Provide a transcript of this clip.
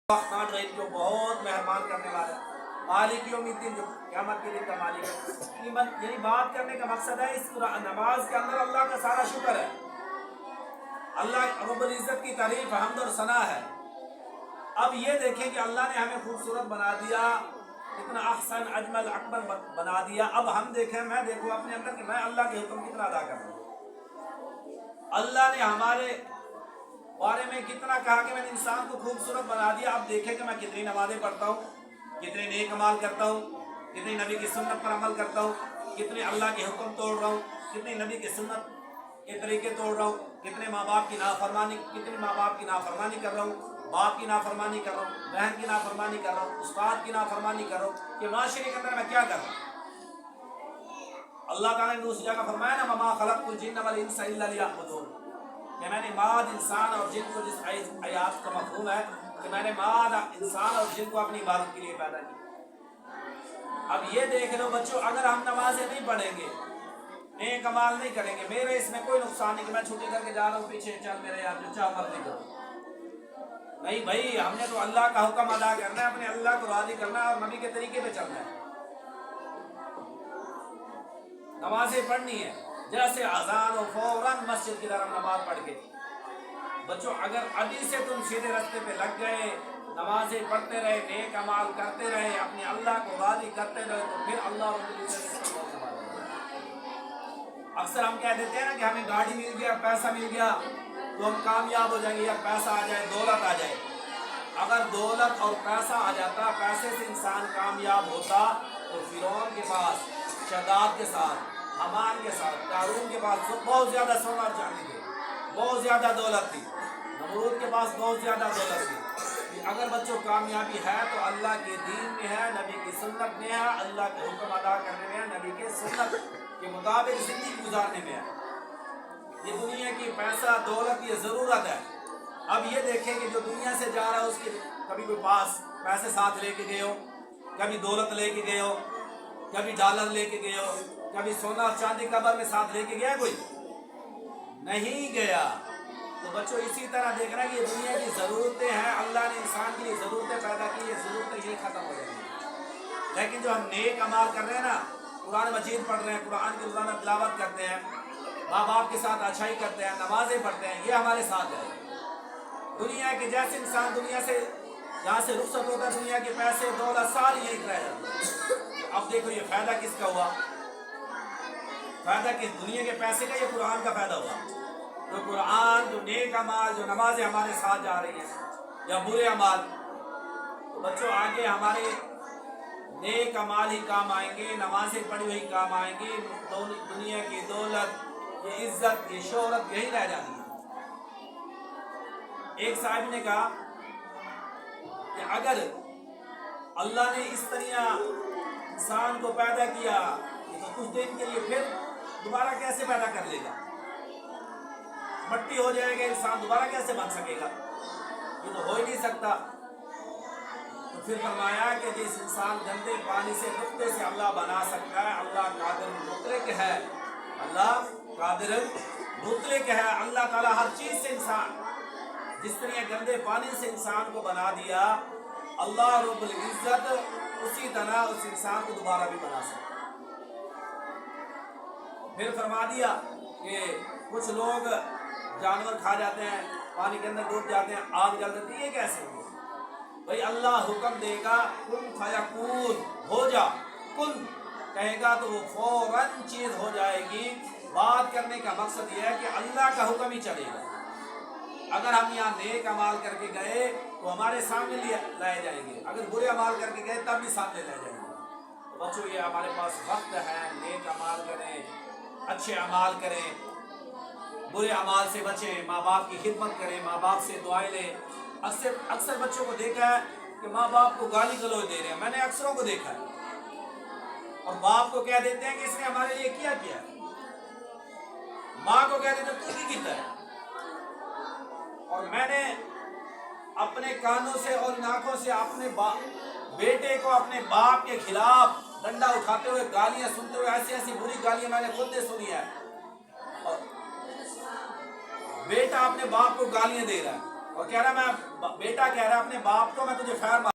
रहमान रहीम जो बहुत मेहरबान करने वाला है, मालिक यौमिद्दीन जो क़यामत के दिन का मालिक है। यही बात करने का मकसद है, इस नमाज के अंदर अल्लाह का सारा शुक्र है, अल्लाह रब्बुल इज़्ज़त की तारीफ हम्द और सना है। अब ये देखें कि अल्लाह ने हमें खूबसूरत बना दिया, इतना अहसन अजमल अकबर बना दिया। अब हम देखें, मैं देखूँ अपने अंदर कि मैं अल्लाह के हुक्म कितना अदा कर रहा हूँ। अल्लाह ने हमारे बारे में कितना कहा कि मैंने इंसान को खूबसूरत बना दिया। अब देखें कि मैं कितनी नमाजें पढ़ता हूँ, कितने नेक अमाल करता हूँ, कितनी नबी की सुन्नत पर अमल करता हूँ, कितने अल्लाह के हुक्म तोड़ रहा हूँ, कितनी नबी की सुन्नत के तरीके तोड़ रहा हूँ, कितने माँ बाप की नाफरमानी कर रहा हूँ, बाप की नाफरमानी कर रहा हूँ, बहन की नाफरमानी कर रहा हूँ, उस्ताद की नाफरमानी कर रहा हूँ, कि माशरे के अंदर मैं क्या कर रहा हूँ। अल्लाह ताला ने दूसरी जगह फरमाया ना, वमा खलक़्तुल जिन्न वल इंसा इल्ला लियअबुदून, कि मैंने माद इंसान और जिन को, जिस आयत का मफ़हूम है कि मैंने माद इंसान और जिन को अपनी इबादत के लिए पैदा किया। अब ये देख लो बच्चों, अगर हम नमाजें नहीं पढ़ेंगे, नेक अमाल नहीं करेंगे, मेरे इसमें कोई नुकसान नहीं कि मैं छुट्टी करके जा रहा हूँ, पीछे चल मेरे यार जो चाह मर्जी करो। नहीं भाई, हमने तो अल्लाह का हुक्म अदा करना है, अपने अल्लाह को राज़ी करना है और नबी के तरीके पे चलना है। नमाजें पढ़नी है, जैसे अजान और फौरन मस्जिद की तरफ नमाज पढ़ के। बच्चों, अगर अभी से तुम सीधे रास्ते पे लग गए, नमाजें पढ़ते रहे, नेक अमाल करते रहे, अपने अल्लाह को राज़ी करते रहे, तो फिर अल्लाह अक्सर हम कह देते हैं ना कि हमें गाड़ी मिल गया, पैसा मिल गया तो हम कामयाब हो जाएंगे, या पैसा आ जाए, दौलत आ जाए। अगर दौलत और पैसा आ जाता, पैसे से इंसान कामयाब होता, तो फिरौन के पास शद्दाद के साथ, हमान के साथ, कारून के पास बहुत ज़्यादा सोना और चांदी थे, बहुत ज़्यादा दौलत थी, नमरूद के पास बहुत ज़्यादा दौलत थी। अगर बच्चों कामयाबी है तो अल्लाह के दीन में है, नबी की सुन्नत में है, अल्लाह के हुक्म अदा करने में है, नबी के सुन्नत के मुताबिक ज़िंदगी गुजारने में है। ये दुनिया की पैसा दौलत ये ज़रूरत है। अब ये देखें कि जो दुनिया से जा रहा है, उसके कभी कोई पास पैसे साथ लेके गए हो, कभी दौलत लेके गए हो, कभी डॉलर लेके गए हो, कभी सोना और चांदी कब्र में साथ लेके गया कोई? नहीं गया। तो बच्चों, इसी तरह देखना कि ये दुनिया की ज़रूरतें हैं, अल्लाह ने इंसान के लिए ज़रूरतें पैदा की, ये ज़रूरतें यही ख़त्म हो जाएंगी। लेकिन जो हम नेक अमाल कर रहे हैं ना, कुरान मजीद पढ़ रहे हैं, कुरान की रोज़ाना तिलावत करते हैं, माँ बाप के साथ अच्छाई करते हैं, नमाजें पढ़ते हैं, ये हमारे साथ है। दुनिया के जैसे इंसान दुनिया से जहाँ से रुखसत होता है, दुनिया के पैसे दौलत सारी यही रह जाते हैं। अब देखो, ये फ़ायदा किसका हुआ? फ़ायदा किस? दुनिया के पैसे का, ये कुरान का फ़ायदा हुआ। जो कुरान, जो नेक अमाल, जो नमाजें हमारे साथ जा रही हैं, या बुरे अमाल, तो बच्चों आगे हमारे नेक अमाल ही काम आएंगे, नमाजें पढ़ी हुई काम आएंगी। दुनिया की दौलत, ये इज्जत, ये शोहरत यही रह जानी है। एक साहब ने कहा कि अगर अल्लाह ने इस तरह इंसान को पैदा किया तो कुछ दिन के लिए, फिर दोबारा कैसे पैदा कर लेगा? मट्टी हो जाएगा इंसान, दोबारा कैसे बन सकेगा? ये तो हो ही नहीं सकता। तो फिर फरमाया कि जिस इंसान गंदे पानी से, नुक्ते से अल्लाह बना सकता है, अल्लाह कादिर मुतलक है, अल्लाह कादिर मुतलक है। अल्लाह ताला हर चीज़ से इंसान, जिस तरह गंदे पानी से इंसान को बना दिया, अल्लाह रब्बुल इज़्ज़त उसी तरह उस इंसान को दोबारा भी बना सकता है। फिर फरमा दिया कि कुछ लोग जानवर खा जाते हैं, पानी के अंदर डूब जाते हैं, आग जल जाती है, ये कैसे होगा? भाई अल्लाह हुक्म देगा, कुन फयकून, हो जा, कुन कहेगा तो वो फौरन चीज़ हो जाएगी। बात करने का मकसद ये है कि अल्लाह का हुक्म ही चलेगा। अगर हम यहाँ नेक अमाल करके गए तो हमारे सामने लाए जाएंगे, अगर बुरे अमाल करके गए तब भी सामने लाए जाएंगे। तो बच्चों, ये हमारे पास वक्त है, नेक अमाल करें, अच्छे अमाल करें, बुरे अमाल से बचें, माँ बाप की खिदमत करें, माँ बाप से दुआएं लें। अक्सर बच्चों को देखा है कि माँ बाप को गाली गलौज दे रहे हैं, मैंने अक्सरों को देखा है, और बाप को कह देते हैं कि इसने हमारे लिए क्या किया, माँ को कह देते तू भी किया है। और मैंने अपने कानों से और आंखों से अपने बेटे को अपने बाप के खिलाफ डंडा उठाते हुए गालियां सुनते हुए, ऐसी ऐसी बुरी गालियां मैंने खुद ने सुनी है। और बेटा अपने बाप को गालियां दे रहा है, اور کہہ رہا میں بیٹا کہہ رہا اپنے باپ کو میں تجھے خیر